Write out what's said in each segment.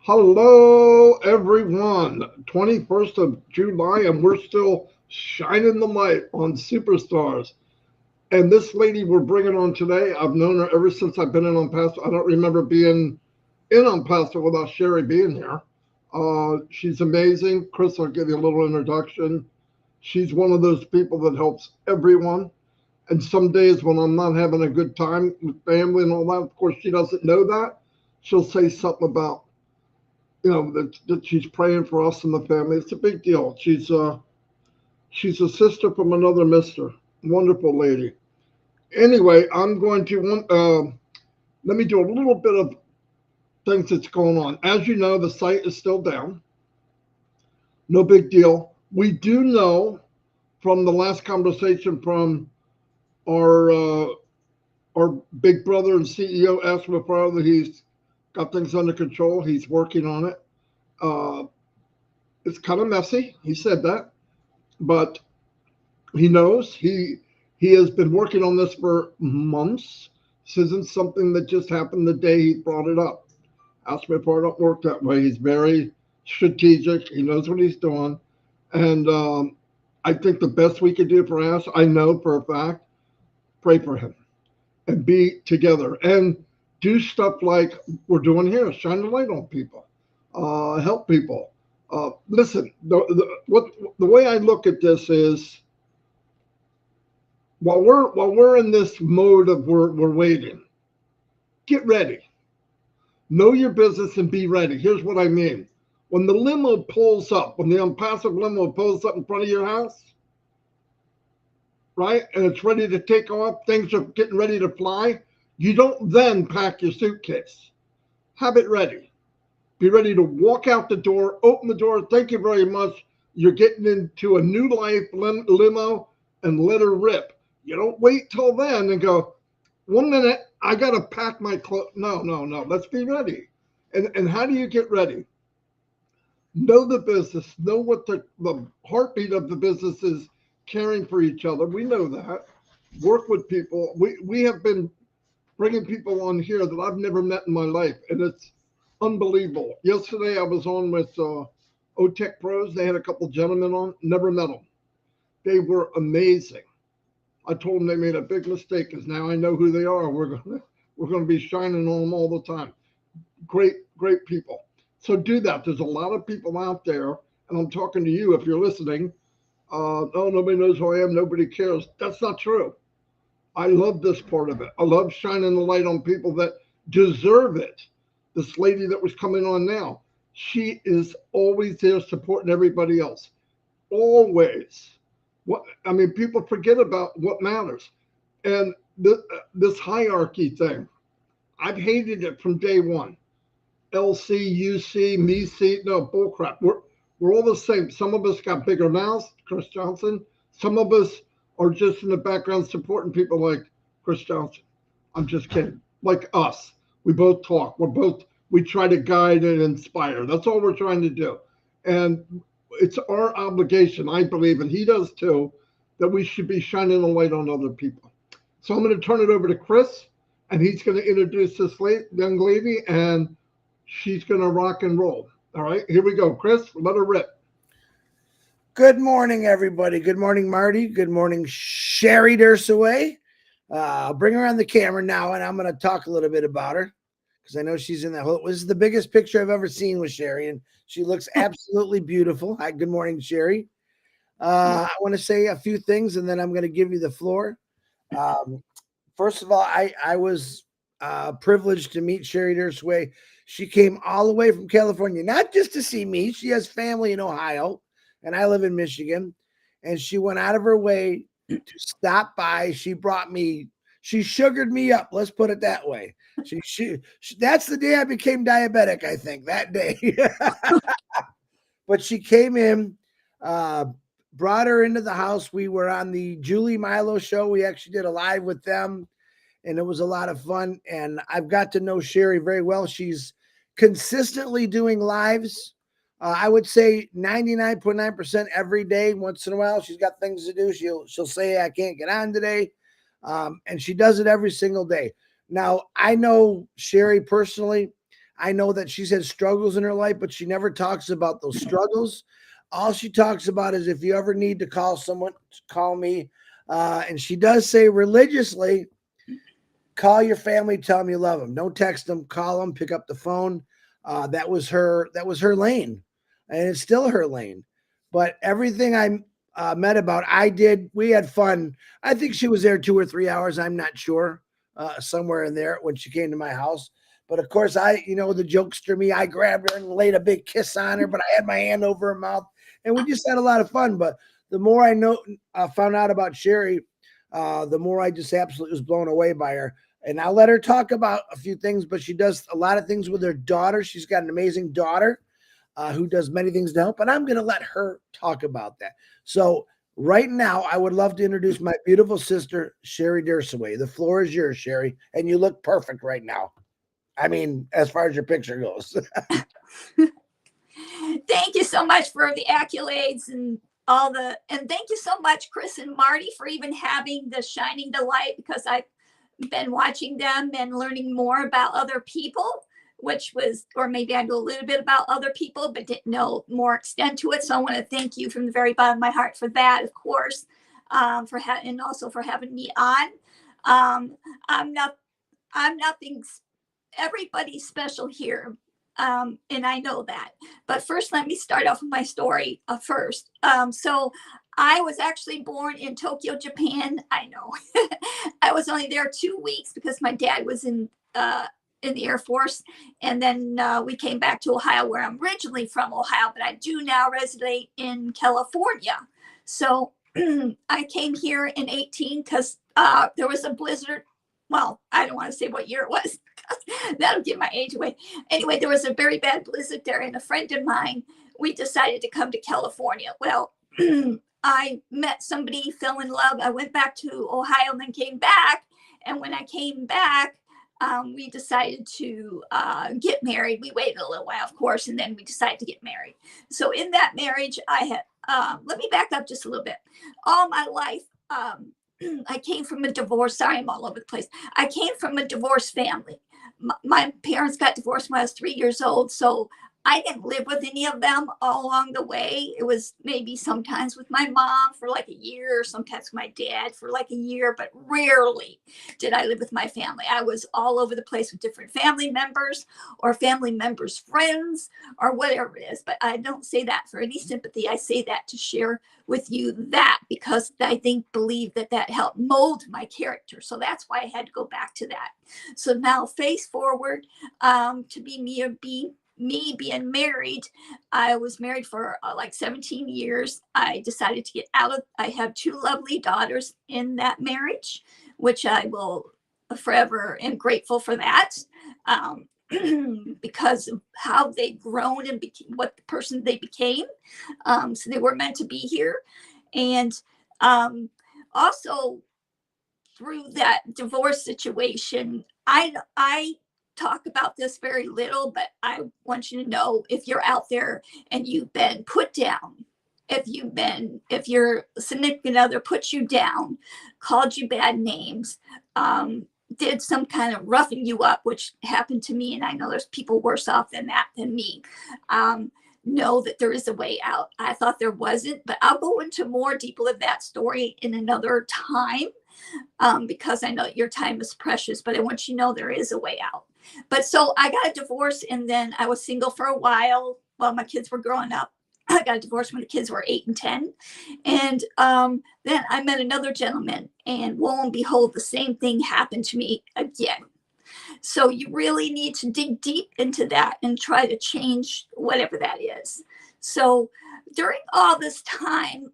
Hello, everyone. 21st of July, and we're still shining the light on superstars. And this lady we're bringing on today, I've known her ever since I've been in ONPASSIVE. I don't remember being in ONPASSIVE without Sherry being here. She's amazing. Chris, I'll give you a little introduction. She's one of those people that helps everyone. And some days when I'm not having a good time with family and all that, of course, she doesn't know that. She'll say something about that she's praying for us and the family. It's a big deal. She's a sister from another mister. Wonderful lady. Anyway, I'm going to let me do a little bit of things that's going on. As you know, the site is still down. No big deal. We do know from the last conversation from our uh, our big brother and CEO Asma that he's got things under control. He's working on it. Uh, it's kind of messy. He said that, but he knows he has been working on this for months. This isn't something that just happened the day he brought it up. Asma don't work that way. He's very strategic. He knows what he's doing, and I think the best we could do for Ash, I know for a fact, pray for him and be together and do stuff like we're doing here, shine the light on people, help people. Listen, the way I look at this is while we're in this mode of we're waiting, get ready, know your business, and be ready. Here's what I mean: when the limo pulls up, when the ONPASSIVE limo pulls up in front of your house, right, and it's ready to take off, things are getting ready to fly. You don't then pack your suitcase. Have it ready. Be ready to walk out the door, open the door. Thank you very much. You're getting into a new life limo and let her rip. You don't wait till then and go, 1 minute, I got to pack my clothes. No, no, no. Let's be ready. And how do you get ready? Know the business, know what the heartbeat of the business is, caring for each other. We know that. Work with people. We have been bringing people on here that I've never met in my life, and it's unbelievable. Yesterday I was on with OTech Pros. They had a couple gentlemen on. Never met them. They were amazing. I told them they made a big mistake because now I know who they are. We're gonna be shining on them all the time. Great people. So do that. There's a lot of people out there, and I'm talking to you if you're listening. Oh, nobody knows who I am. Nobody cares. That's not true. I love this part of it. I love shining the light on people that deserve it. This lady that was coming on now, she is always there supporting everybody else. Always. What I mean, people forget about what matters. And this hierarchy thing, I've hated it from day one. LC, UC, me, C, no, bullcrap. We're all the same. Some of us got bigger mouths, Chris Johnson. Some of us are just in the background supporting people like Chris Johnson. I'm just kidding. Like us. We both talk. We try to guide and inspire. That's all we're trying to do. And it's our obligation, I believe, and he does too, that we should be shining a light on other people. So I'm going to turn it over to Chris, and he's going to introduce this young lady, and she's going to rock and roll. All right, here we go. Chris, let her rip. Good morning, everybody. Good morning, Marty. Good morning, Sherry Derseweh. I'll bring her on the camera now, and I'm going to talk a little bit about her because I know she's in that. This is the biggest picture I've ever seen with Sherry, and she looks absolutely beautiful. Hi, good morning, Sherry. I want to say a few things, and then I'm going to give you the floor. First of all, I was privileged to meet Sherry Derseweh. She came all the way from California, not just to see me. She has family in Ohio, and I live in Michigan. And she went out of her way to stop by. She sugared me up. Let's put it that way. She that's the day I became diabetic, I think, that day. But she came in, brought her into the house. We were on the Julie Milo show. We actually did a live with them, and it was a lot of fun. And I've got to know Sherry very well. She's consistently doing lives. I would say 99.9% every day. Once in a while, she's got things to do. She'll say, I can't get on today. And she does it every single day. Now, I know Sherry personally. I know that she's had struggles in her life, but she never talks about those struggles. All she talks about is if you ever need to call someone, call me. And she does say religiously, call your family, tell them you love them. Don't text them, call them, pick up the phone. That was her lane, and it's still her lane. But everything I met about, we had fun. I think she was there 2 or 3 hours. I'm not sure, somewhere in there when she came to my house. But of course, the jokester me, I grabbed her and laid a big kiss on her, but I had my hand over her mouth, and we just had a lot of fun. But the more I found out about Sherry, the more I just absolutely was blown away by her. And I'll let her talk about a few things, but she does a lot of things with her daughter. She's got an amazing daughter who does many things to help, and I'm going to let her talk about that. So right now, I would love to introduce my beautiful sister, Sherry Derseweh. The floor is yours, Sherry, and you look perfect right now. I mean, as far as your picture goes. Thank you so much for the accolades and thank you so much, Chris and Marty, for even having the Shining the Light, because I've been watching them and learning more about other people, or maybe I know a little bit about other people, but didn't know more extent to it. So I want to thank you from the very bottom of my heart for that, of course, and also for having me on. I'm nothing. Everybody's special here. And I know that. But first, let me start off with my story first. So I was actually born in Tokyo, Japan. I know. I was only there 2 weeks because my dad was in the Air Force. And then we came back to Ohio, where I'm originally from, Ohio, but I do now reside in California. So I came here in 2018 because there was a blizzard. Well, I don't want to say what year it was. That'll give my age away. Anyway, there was a very bad blizzard there, and a friend of mine, we decided to come to California. Well, I met somebody, fell in love. I went back to Ohio and then came back. And when I came back, we decided to get married. We waited a little while, of course, and then we decided to get married. So in that marriage, I had, let me back up just a little bit. All my life, I came from a divorce. Sorry, I'm all over the place. I came from a divorced family. My parents got divorced when I was 3 years old. So I didn't live with any of them all along the way. It was maybe sometimes with my mom for like a year, or sometimes with my dad for like a year, but rarely did I live with my family. I was all over the place with different family members or family members' friends or whatever it is. But I don't say that for any sympathy. I say that to share with you that, because I believe that helped mold my character. So that's why I had to go back to that. So now face forward to be me being married. I was married for like 17 years. I decided to get I have 2 lovely daughters in that marriage, which I will forever am grateful for that. Because of how they've grown and what the person they became. So they were meant to be here. And also through that divorce situation, I talk about this very little, but I want you to know, if you're out there and you've been put down, if your significant other put you down, called you bad names, did some kind of roughing you up, which happened to me, and I know there's people worse off than me, know that there is a way out. I thought there wasn't, but I'll go into more detail of that story in another time, because I know your time is precious, but I want you to know there is a way out. But so I got a divorce, and then I was single for a while my kids were growing up. I got a divorce when the kids were 8 and 10. And then I met another gentleman, and lo and behold, the same thing happened to me again. So you really need to dig deep into that and try to change whatever that is. So during all this time,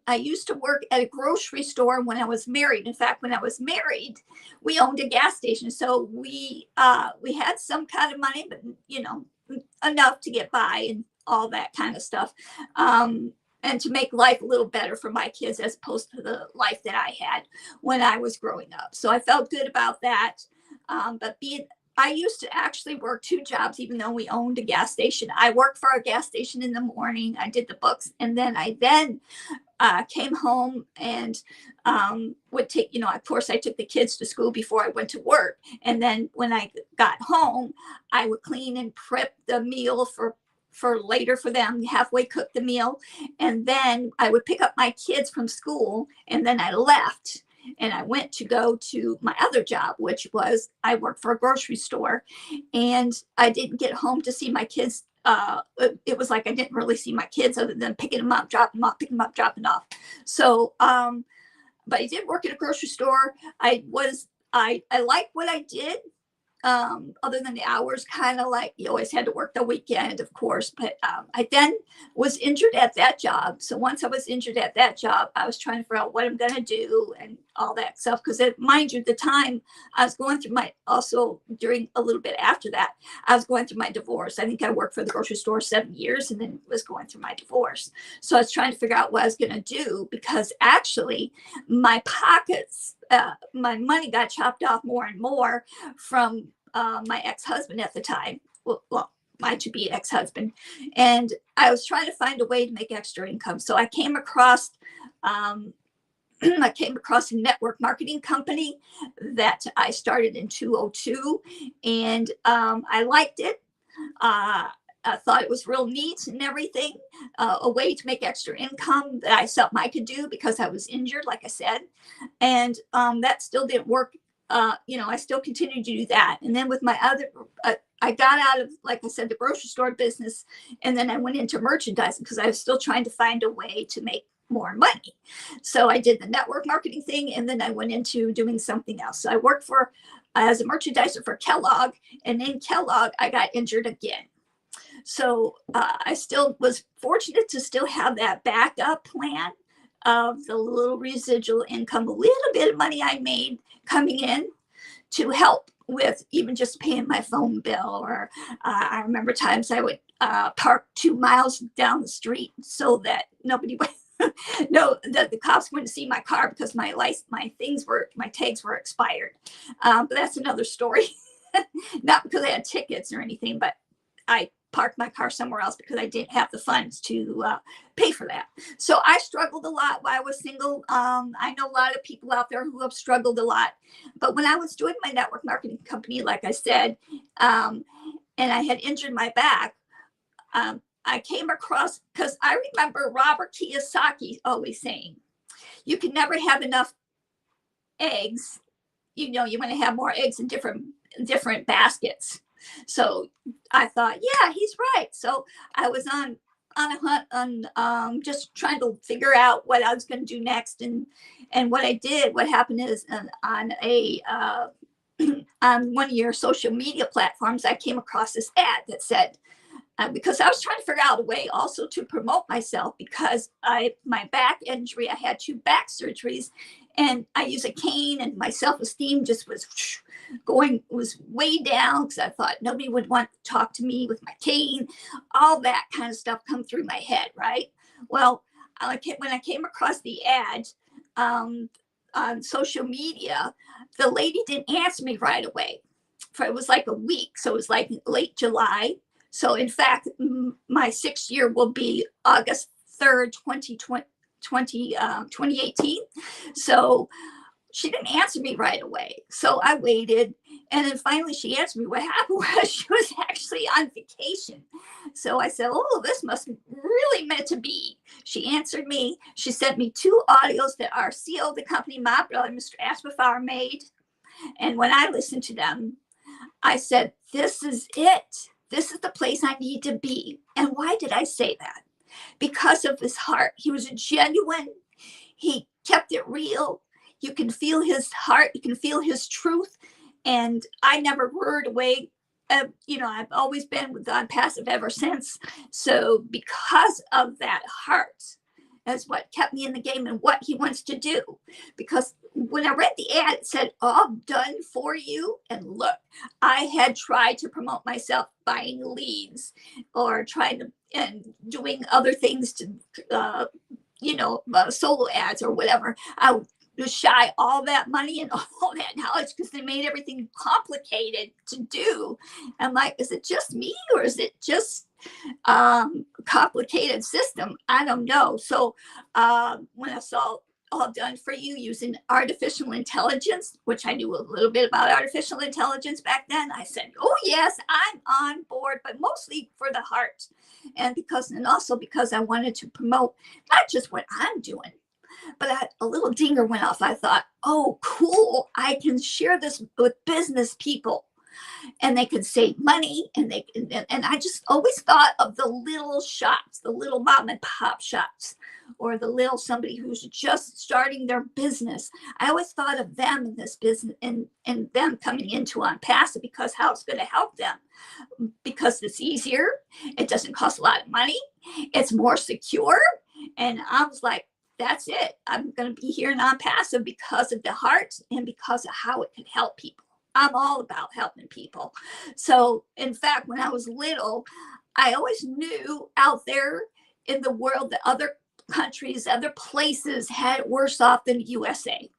I used to work at a grocery store when I was married. In fact, when I was married, we owned a gas station. So we had some kind of money, but enough to get by and all that kind of stuff, and to make life a little better for my kids as opposed to the life that I had when I was growing up. So I felt good about that. But I used to actually work 2 jobs, even though we owned a gas station. I worked for a gas station in the morning. I did the books, and then I came home and would take, of course, I took the kids to school before I went to work. And then when I got home, I would clean and prep the meal for later for them, halfway cook the meal. And then I would pick up my kids from school, and then I left. And I went to go to my other job, which was I worked for a grocery store, and I didn't get home to see my kids. It was like I didn't really see my kids other than picking them up, dropping them off, picking them up, dropping off. So, but I did work at a grocery store. I liked what I did. Other than the hours, kind of like you always had to work the weekend, of course. But I then was injured at that job. So once I was injured at that job, I was trying to figure out what I'm going to do and all that stuff. Because mind you, the time I was going through also during a little bit after that, I was going through my divorce. I think I worked for the grocery store 7 years and then was going through my divorce. So I was trying to figure out what I was going to do, because actually my pockets, my money got chopped off more and more from my ex-husband at the time, well, my to-be ex-husband, and I was trying to find a way to make extra income. So I came across a network marketing company that I started in 2002, and I liked it. I thought it was real neat and everything, a way to make extra income that I felt I could do because I was injured, like I said, and that still didn't work. I still continued to do that. And then with my other, I got out of, like I said, the grocery store business, and then I went into merchandising because I was still trying to find a way to make more money. So I did the network marketing thing, and then I went into doing something else. So I worked as a merchandiser for Kellogg, and in Kellogg, I got injured again. So I still was fortunate to still have that backup plan of the little residual income, a little bit of money I made coming in to help with even just paying my phone bill. Or I remember times I would park 2 miles down the street so that nobody would that the cops wouldn't see my car because my tags were expired. But that's another story. Not because I had tickets or anything, but I parked my car somewhere else because I didn't have the funds to pay for that. So I struggled a lot while I was single. I know a lot of people out there who have struggled a lot. But when I was doing my network marketing company, like I said, and I had injured my back, I came across, because I remember Robert Kiyosaki always saying, you can never have enough eggs. You want to have more eggs in different baskets. So I thought, yeah, he's right. So I was on a hunt on just trying to figure out what I was going to do next. And what I did, what happened is on one of your social media platforms, I came across this ad that said, because I was trying to figure out a way also to promote myself, because my back injury, I had 2 back surgeries, and I use a cane, and my self-esteem just was way down, because I thought nobody would want to talk to me with my cane, all that kind of stuff come through my head, right? Well, when I came across the ad on social media, the lady didn't answer me right away. It was like a week, so it was like late July. So in fact, my 6th year will be August 3rd, 2018. So she didn't answer me right away. So I waited, and then finally she answered me. What happened was she was actually on vacation. So I said, oh, this must be really meant to be. She answered me. She sent me 2 audios that our CEO of the company, my brother, Mr. Amplify, made. And when I listened to them, I said, this is it. This is the place I need to be. And why did I say that? Because of his heart. He was genuine. He kept it real. You can feel his heart. You can feel his truth. And I never lured away. I've always been with ONPASSIVE ever since. So because of that heart, that's what kept me in the game and what he wants to do. Because when I read the ad, it said, all done for you. And look, I had tried to promote myself buying leads or and doing other things to, solo ads or whatever. I would shy all that money and all that knowledge because they made everything complicated to do. I'm like, is it just me, or is it just complicated system. I don't know. So when I saw All Done for You using artificial intelligence, which I knew a little bit about artificial intelligence back then, I said, oh yes, I'm on board, but mostly for the heart. And also because I wanted to promote not just what I'm doing, but a little dinger went off. I thought, oh, cool. I can share this with business people and they can save money. And I just always thought of the little shops, the little mom and pop shops, or the little somebody who's just starting their business. I always thought of them in this business and them coming into ONPASSIVE because how it's going to help them, because it's easier. It doesn't cost a lot of money. It's more secure. And I was like, that's it. I'm going to be here in ONPASSIVE because of the heart and because of how it can help people. I'm all about helping people. So in fact, when I was little, I always knew out there in the world that other countries, other places had it worse off than the USA.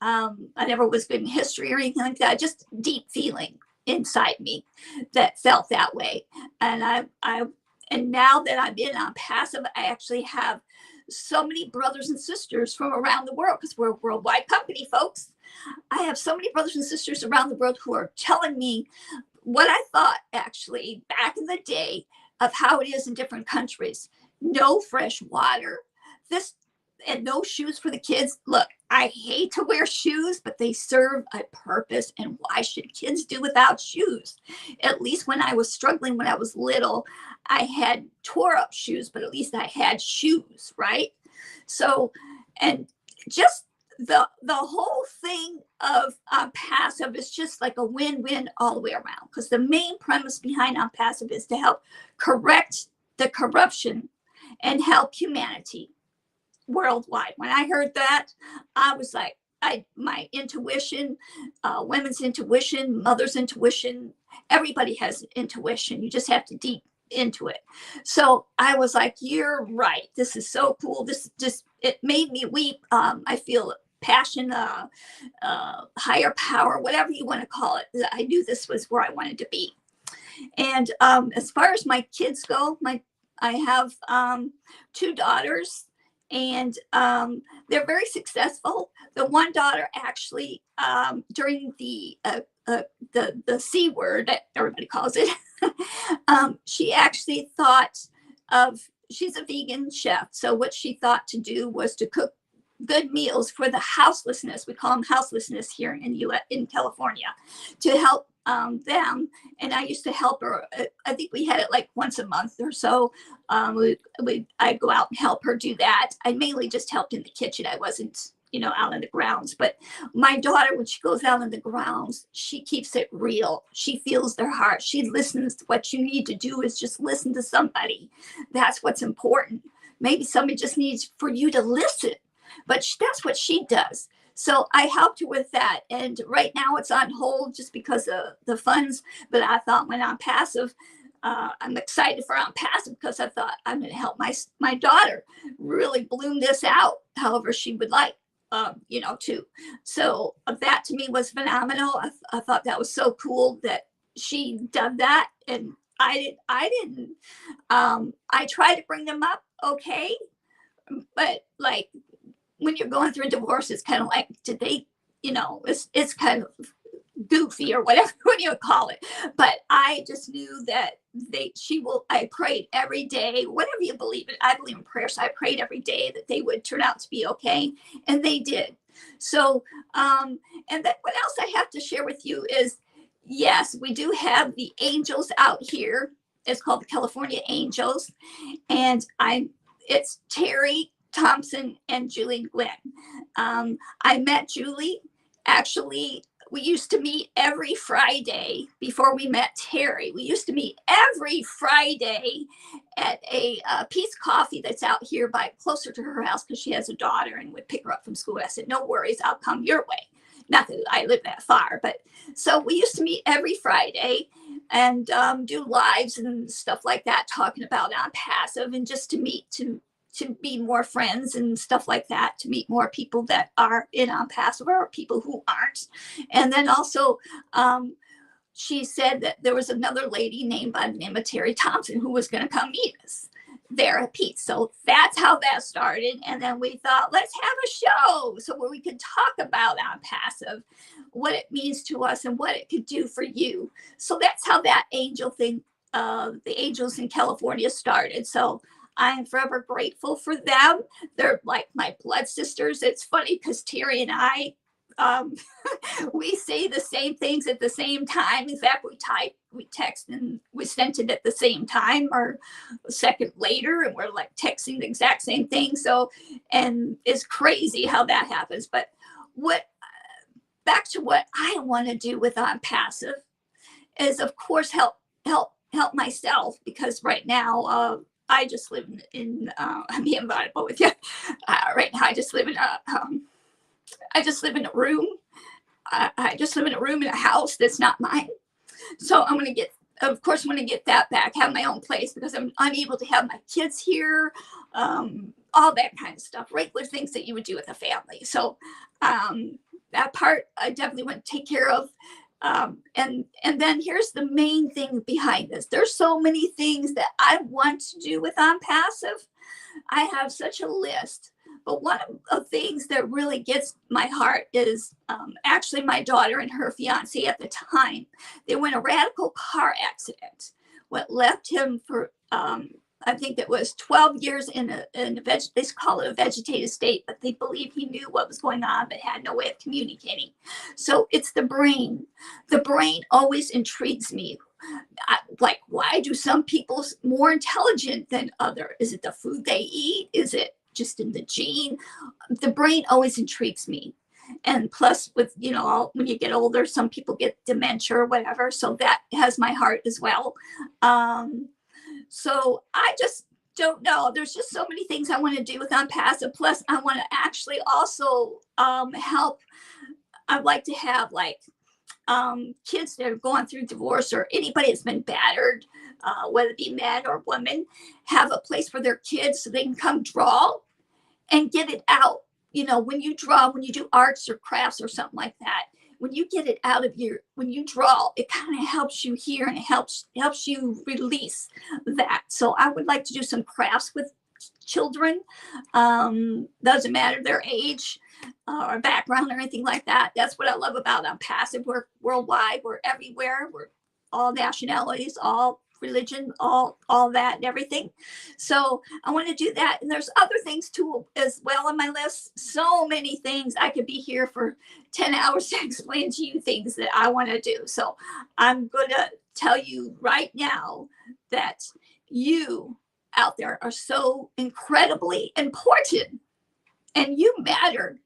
I never was good in history or anything like that, just deep feeling inside me that felt that way. And and now that I'm in ONPASSIVE, I actually have so many brothers and sisters from around the world, because we're a worldwide company, folks. I have so many brothers and sisters around the world who are telling me what I thought actually back in the day of how it is in different countries. No fresh water, and no shoes for the kids. Look, I hate to wear shoes, but they serve a purpose. And why should kids do without shoes? At least when I was struggling when I was little, I had tore up shoes, but at least I had shoes, right? So, and just the whole thing of ONPASSIVE is just like a win-win all the way around, because the main premise behind ONPASSIVE is to help correct the corruption and help humanity worldwide. When I heard that, I was like, my intuition, women's intuition, mother's intuition, everybody has intuition. You just have to deep into it. So I was like, you're right. This is so cool. This just, it made me weep. I feel passion, higher power, whatever you want to call it. I knew this was where I wanted to be. And as far as my kids go, I have 2 daughters, and they're very successful. The one daughter actually, during the C word that everybody calls it, she actually thought of, she's a vegan chef. So what she thought to do was to cook good meals for the houselessness. We call them houselessness here in California, to help them. And I used to help her. I think we had it like once a month or so. I'd go out and help her do that. I mainly just helped in the kitchen. I wasn't, out in the grounds. But my daughter, when she goes out in the grounds, she keeps it real. She feels their heart. She listens. What you need to do is just listen to somebody. That's what's important. Maybe somebody just needs for you to listen. But that's what she does. So I helped her with that. And right now it's on hold just because of the funds. But I thought when ONPASSIVE, I'm excited for ONPASSIVE because I thought I'm going to help my daughter really bloom this out however she would like, too. So that to me was phenomenal. I thought that was so cool that she did that. And I didn't. I tried to bring them up okay. But like, when you're going through a divorce, it's kind of like, did they, it's kind of goofy or whatever you call it. But I just knew that I prayed every day, whatever you believe in. I believe in prayer. So I prayed every day that they would turn out to be okay. And they did. So, and then what else I have to share with you is, yes, we do have the angels out here. It's called the California Angels. And it's Terry Thompson and Julie Glenn. I met Julie. Actually, we used to meet every Friday before we met Terry. We used to meet every Friday at a Peace Coffee that's out here closer to her house because she has a daughter and would pick her up from school. I said, no worries, I'll come your way. Not that I live that far, but so we used to meet every Friday and do lives and stuff like that, talking about ONPASSIVE and just to meet, to be more friends and stuff like that, to meet more people that are in ONPASSIVE or people who aren't. And then also, she said that there was another lady named by the name of Terry Thompson who was going to come meet us. there at Pete's. So that's how that started. And then we thought, let's have a show so where we could talk about ONPASSIVE, what it means to us and what it could do for you. So that's how that angel thing, the Angels in California started. So I am forever grateful for them. They're like my blood sisters. It's funny because Terry and I, we say the same things at the same time. In fact, we text and we sent it at the same time or a second later, and we're like texting the exact same thing. So, and it's crazy how that happens. But back to what I want to do with ONPASSIVE is, of course, help myself, because right now I just live in I'm being vulnerable with you. Right now, I just live in a room. I just live in a room in a house that's not mine. So I'm going to get, of course, I'm going to get that back, have my own place, because I'm unable to have my kids here, all that kind of stuff, regular things that you would do with a family. So that part I definitely want to take care of. And then here's the main thing behind this. There's so many things that I want to do with ONPASSIVE. I have such a list. But one of the things that really gets my heart is actually my daughter and her fiance at the time. They went a radical car accident. What left him for, I think it was 12 years in a they call it a vegetative state, but they believe he knew what was going on, but had no way of communicating. So it's the brain. The brain always intrigues me. Like, why do some people more intelligent than others? Is it the food they eat? Is it just in the gene? The brain always intrigues me. And plus with, when you get older, some people get dementia or whatever. So that has my heart as well. So I just don't know. There's just so many things I want to do with ONPASSIVE. Plus I want to actually also help. I'd like to have kids that are going through divorce, or anybody that's been battered, whether it be men or women, have a place for their kids so they can come draw and get it out. When you draw, when you do arts or crafts or something like that, when you get it out of when you draw, it kind of helps you hear, and it helps you release that. So I would like to do some crafts with children. Doesn't matter their age or background or anything like that. That's what I love about ONPASSIVE. We're worldwide. We're everywhere. We're all nationalities, all religion, all that and everything. So I want to do that. And there's other things too as well on my list. So many things. I could be here for 10 hours to explain to you things that I want to do. So I'm going to tell you right now that you out there are so incredibly important, and you matter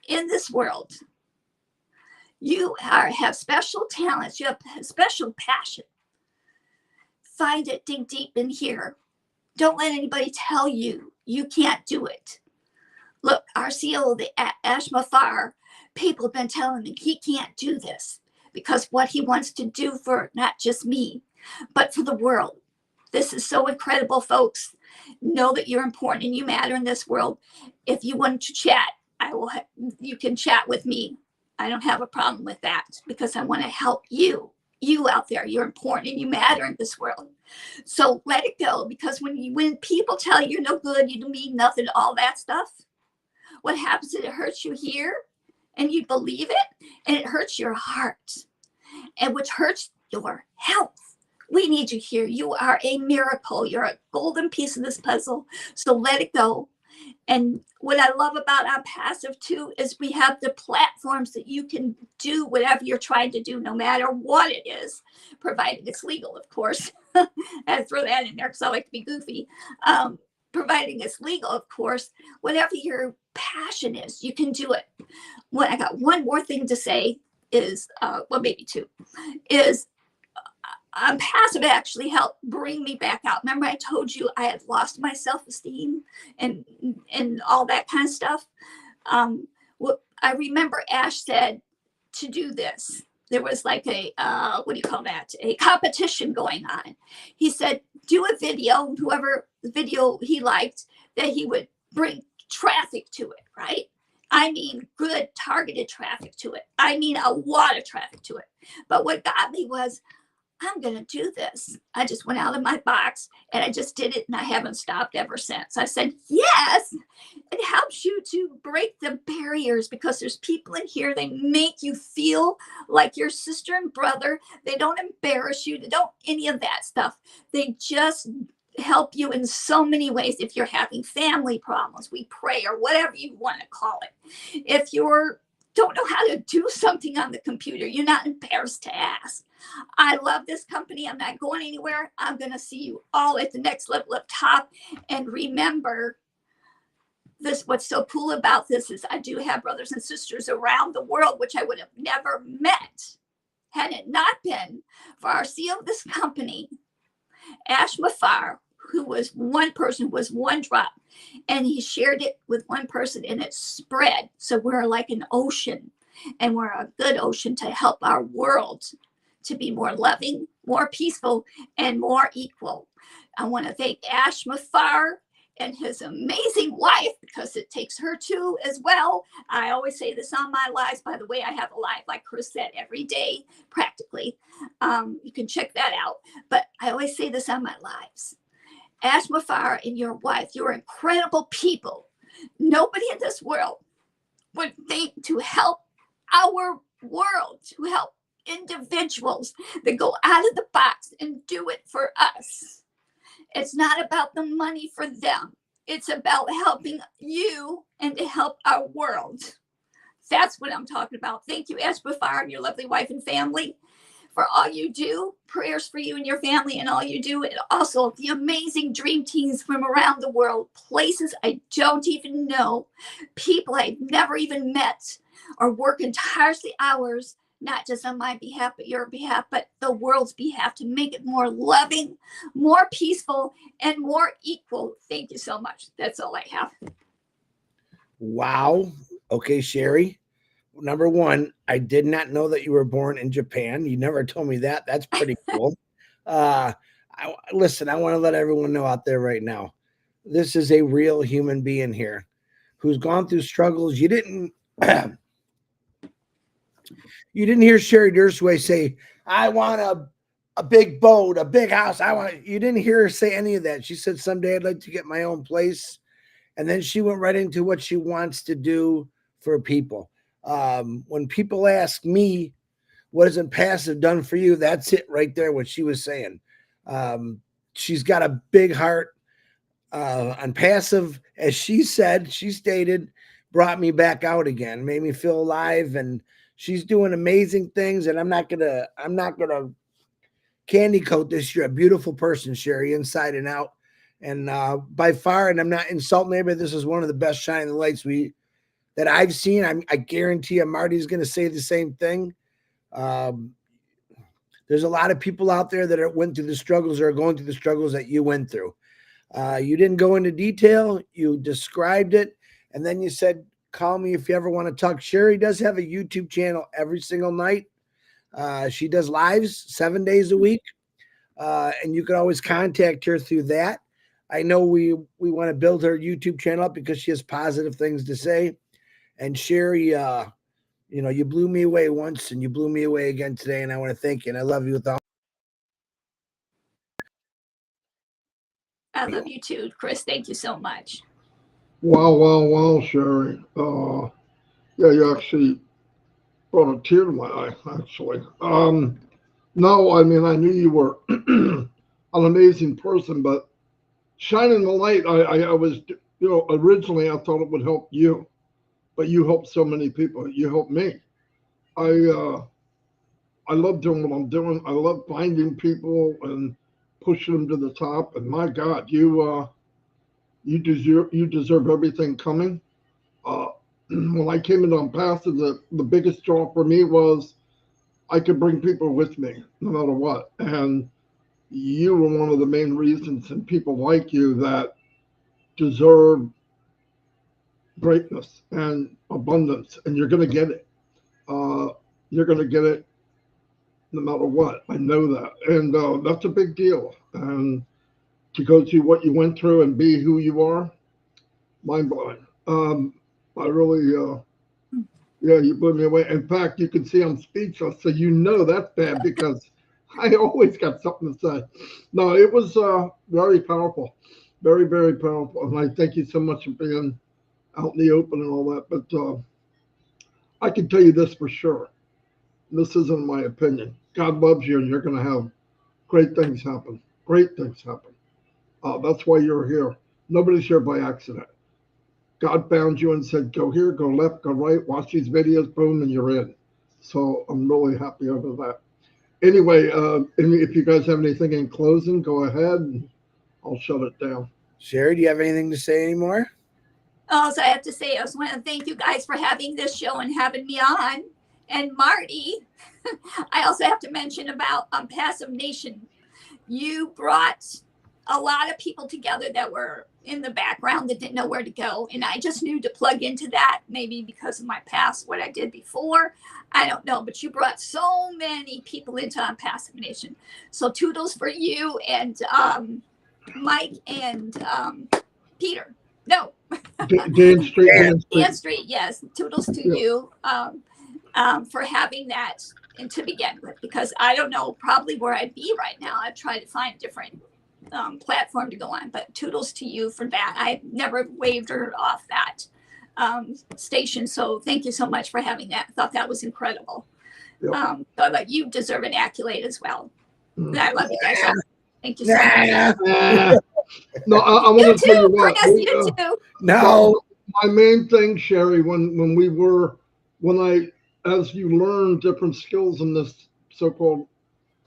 in this world. You have special talents. You have special passion. Find it, dig deep in here. Don't let anybody tell you you can't do it. Look, our CEO, the Ash Mafar, people have been telling him he can't do this because what he wants to do for not just me, but for the world. This is so incredible, folks. Know that you're important and you matter in this world. If you want to chat, you can chat with me. I don't have a problem with that, because I want to help you. You out there, you're important and you matter in this world. So let it go, because when people tell you you're no good, you don't mean nothing, all that stuff, what happens is it hurts you here and you believe it, and it hurts your heart, and which hurts your health. We need you here. You are a miracle. You're a golden piece of this puzzle. So let it go. And what I love about ONPASSIVE too is we have the platforms that you can do whatever you're trying to do, no matter what it is, provided it's legal, of course. I throw that in there because I like to be goofy. Providing it's legal, of course. Whatever your passion is, you can do it. What I got one more thing to say is, well, maybe two, is ONPASSIVE actually helped bring me back out. Remember, I told you I had lost my self-esteem and all that kind of stuff. What I remember Ash said to do this. There was like a a competition going on. He said, do a video, whoever the video he liked, that he would bring traffic to it, right? I mean, good targeted traffic to it. I mean, a lot of traffic to it. But what got me was, I'm going to do this. I just went out of my box and I just did it, and I haven't stopped ever since. I said, yes, it helps you to break the barriers, because there's people in here, they make you feel like your sister and brother. They don't embarrass you. They don't any of that stuff. They just help you in so many ways. If you're having family problems, we pray, or whatever you want to call it. If you're don't know how to do something on the computer, you're not embarrassed to ask. I love this company. I'm not going anywhere. I'm going to see you all at the next level up top. And remember this, what's so cool about this is I do have brothers and sisters around the world, which I would have never met had it not been for our CEO of this company, Ash Mafar, who was one person, was one drop, and he shared it with one person and it spread. So we're like an ocean, and we're a good ocean to help our world to be more loving, more peaceful, and more equal. I want to thank Ash Mafar and his amazing wife, because it takes her too as well. I always say this on my lives. By the way, I have a live, like Chris said, every day, practically. You can check that out. But I always say this on my lives. Ash Mafar and your wife, you're incredible people. Nobody in this world would think to help our world, to help individuals that go out of the box and do it for us. It's not about the money for them. It's about helping you and to help our world. That's what I'm talking about. Thank you, Ash Mafar, and your lovely wife and family, for all you do. Prayers for you and your family and all you do. And also the amazing dream teams from around the world, places I don't even know, people I've never even met, are working tirelessly hours, not just on my behalf, but your behalf, but the world's behalf, to make it more loving, more peaceful, and more equal. Thank you so much. That's all I have. Wow. Okay, Sherry. Number one, I did not know that you were born in Japan. You never told me that. That's pretty cool. Listen, I want to let everyone know out there right now, this is a real human being here who's gone through struggles. You didn't hear Sherry Derseweh say, I want a big boat, a big house. You didn't hear her say any of that. She said, someday I'd like to get my own place. And then she went right into what she wants to do for people. When people ask me, what has ONPASSIVE done for you? That's it right there, what she was saying. She's got a big heart. ONPASSIVE, as she stated, brought me back out again, made me feel alive, and she's doing amazing things. And I'm not gonna candy coat this. You're a beautiful person, Sherry, inside and out. And by far, and I'm not insulting anybody, this is one of the best shining lights that I've seen. I guarantee you Marty's going to say the same thing. There's a lot of people out there that went through the struggles or are going through the struggles that you went through. You didn't go into detail. You described it. And then you said, call me if you ever want to talk. Sherry does have a YouTube channel every single night. She does lives 7 days a week. And you can always contact her through that. I know we want to build her YouTube channel up because she has positive things to say. And Sherry, you blew me away once and you blew me away again today. And I want to thank you. And I love you with all. I love you too, Chris. Thank you so much. Wow, Sherry. Yeah, you actually brought a tear to my eye, actually. No, I mean, I knew you were an amazing person, but shining the light, I was, originally I thought it would help you, but you helped so many people. You helped me. I love doing what I'm doing. I love finding people and pushing them to the top. And my God, you deserve everything coming. When I came into ONPASSIVE, the biggest draw for me was I could bring people with me no matter what. And you were one of the main reasons, and people like you that deserve greatness and abundance, and you're going to get it. You're going to get it no matter what. I know that. And that's a big deal. And to go through what you went through and be who you are, mind blowing. I really, yeah, you blew me away. In fact, you can see I'm speechless. So that's bad because I always got something to say. No, it was very powerful, very, very powerful. And I thank you so much for being out in the open and all that. But I can tell you this for sure. This isn't my opinion. God loves you, and you're going to have great things happen. Great things happen. That's why you're here. Nobody's here by accident. God found you and said, go here, go left, go right, watch these videos, boom, and you're in. So I'm really happy over that. Anyway, if you guys have anything in closing, go ahead and I'll shut it down. Sherry, do you have anything to say anymore? Also, I have to say, I just want to thank you guys for having this show and having me on. And Marty, I also have to mention about Passive Nation. You brought a lot of people together that were in the background that didn't know where to go. And I just knew to plug into that, maybe because of my past, what I did before. I don't know, but you brought so many people into Passive Nation. So toodles for you and Mike and Peter. No. Dan Street. Dan Street, yes. Toodles to you for having that and to begin with, because I don't know probably where I'd be right now. I've tried to find a different platform to go on, but toodles to you for that. I've never waved her off that station. So thank you so much for having that. I thought that was incredible. Yep. But you deserve an accolade as well. I love you guys. Thank you so much. No, I want to tell you what. Chris, you too. No. My main thing, Sherry, as you learn different skills in this so-called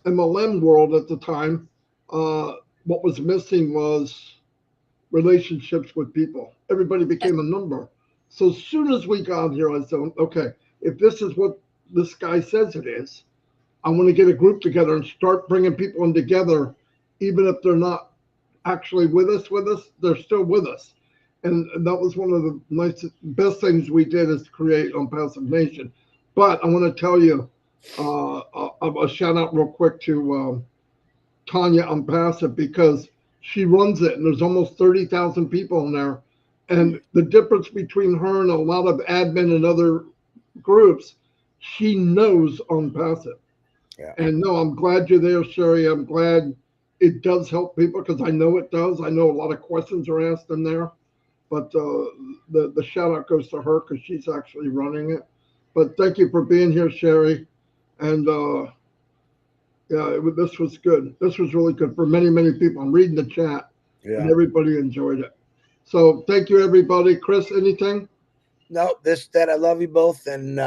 MLM world at the time, what was missing was relationships with people. Everybody became a number. So as soon as we got here, I said, okay, if this is what this guy says it is, I want to get a group together and start bringing people in together, even if they're not actually with us, they're still with us. And that was one of the best things we did is create Passive Nation. But I want to tell you, a shout out real quick to Tanya Passive, because she runs it and there's almost 30,000 people in there. And the difference between her and a lot of admin and other groups, she knows Passive. Yeah. And no, I'm glad you're there, Sherry. I'm glad it does help people, because I know it does. I know a lot of questions are asked in there, but the shout out goes to her because she's actually running it. But thank you for being here, Sherry. And this was good. This was really good for many, many people. I'm reading the chat, and everybody enjoyed it. So thank you, everybody. Chris, anything? No, that I love you both, and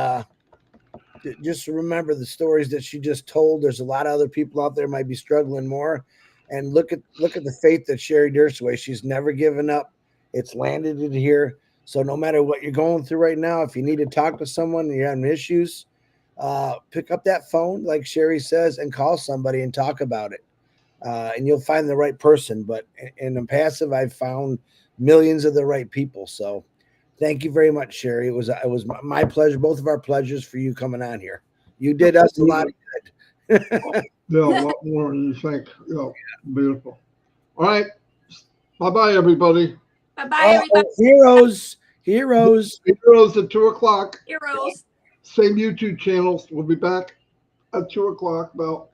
just remember the stories that she just told. There's a lot of other people out there might be struggling more, and look at the faith that Sherry Derseweh. She's never given up. It's landed in here. So no matter what you're going through right now, if you need to talk to someone and you're having issues, pick up that phone, like Sherry says, and call somebody and talk about it. And you'll find the right person. But in Passive, I've found millions of the right people. So thank you very much, Sherry. It was my pleasure, both of our pleasures, for you coming on here. You did us a lot of good. Yeah, a lot more than you think. Yeah, beautiful. All right. Bye-bye, everybody. Bye-bye, everybody. Heroes at 2 o'clock. Heroes. Same YouTube channels. We'll be back at 2 o'clock about